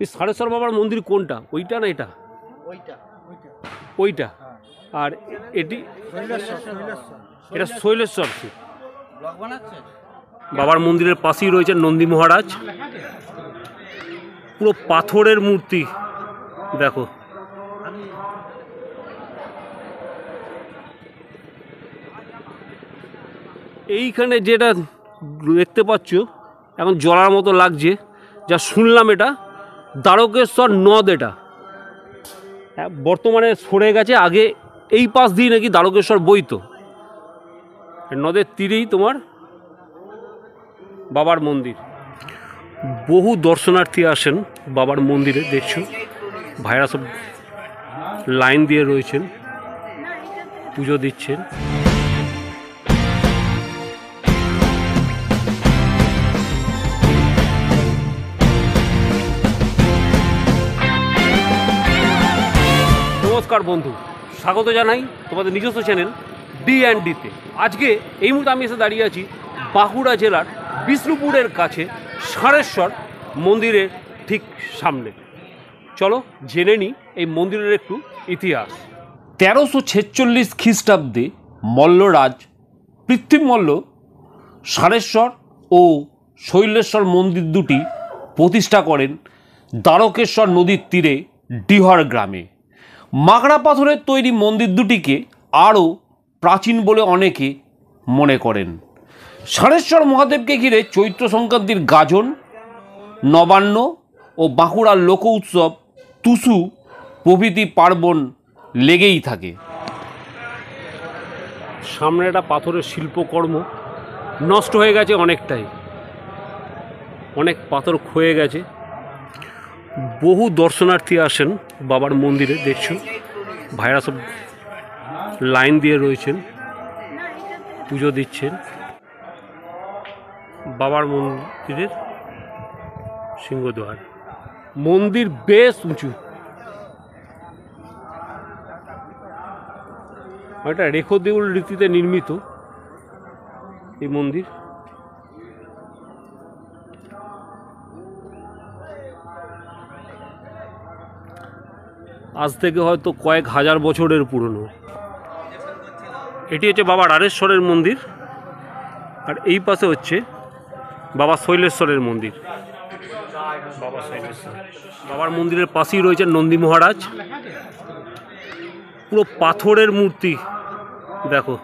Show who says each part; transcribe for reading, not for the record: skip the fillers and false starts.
Speaker 1: এই সারেশ্বর বাবার মন্দির কোনটা? ওইটা না এটা? ওইটা। আর এটি এটা শৈলেশ্বর শিব। বাবার মন্দিরের পাশেই রয়েছে নন্দী মহারাজ, পুরো পাথরের মূর্তি। দেখো এইখানে যেটা দেখতে পাচ্ছ এখন জলার মতো লাগছে, যা শুনলাম এটা দ্বারকেশ্বর নদ। এটা বর্তমানে সরে গেছে, আগে এই পাশ দিয়ে নাকি দ্বারকেশ্বর বইতো। নদের তীরেই তোমার বাবার মন্দির। বহু দর্শনার্থী আসেন বাবার মন্দিরে, দেখছো ভাইরা সব লাইন দিয়ে রয়েছেন, পুজো দিচ্ছেন। নমস্কার বন্ধু, স্বাগত জানাই তোমাদের নিজস্ব চ্যানেল D&Dতে। আজকে এই মুহূর্তে আমি এসে দাঁড়িয়ে আছি বাঁকুড়া জেলার বিষ্ণুপুরের কাছে সারেশ্বর মন্দিরের ঠিক সামনে। চলো জেনে নিই এই মন্দিরের একটু ইতিহাস। 1346 খ্রিস্টাব্দে মল্লরাজ পৃথ্বী মল্ল সারেশ্বর ও শৈলেশ্বর মন্দির দুটি প্রতিষ্ঠা করেন দ্বারকেশ্বর নদীর তীরে ডিহর গ্রামে। মাগড়া পাথরের তৈরি মন্দির দুটিকে আরও প্রাচীন বলে অনেকে মনে করেন। সারেশ্বর মহাদেবকে ঘিরে চৈত্র সংক্রান্তির গাজন, নবান্ন ও বাঁকুড়ার লোক উৎসব টুসু প্রভৃতি পার্বণ লেগেই থাকে। সামনে একটা পাথরের শিল্পকর্ম নষ্ট হয়ে গেছে অনেকটাই, অনেক পাথর ক্ষয়ে গেছে। বহু দর্শনার্থী আসেন বাবার মন্দিরে, দেখছো ভাইরা সব লাইন দিয়ে রয়েছেন, পুজো দিচ্ছেন। বাবার মন্দিরের সিংহদ্বার, মন্দির বেশ উঁচু, এটা রেখো দেউল রীতিতে নির্মিত এই মন্দির। আজ থেকে হয়তো কয়েক হাজার বছরের পুরনো। এটি হচ্ছে বাবা রাড়েশ্বরের মন্দির, আর এই পাশে হচ্ছে বাবা শৈলেশ্বরের মন্দির। বাবা শৈলেশ্বর বাবার মন্দিরের পাশেই রয়েছে নন্দী মহারাজ, পুরো পাথরের মূর্তি। দেখো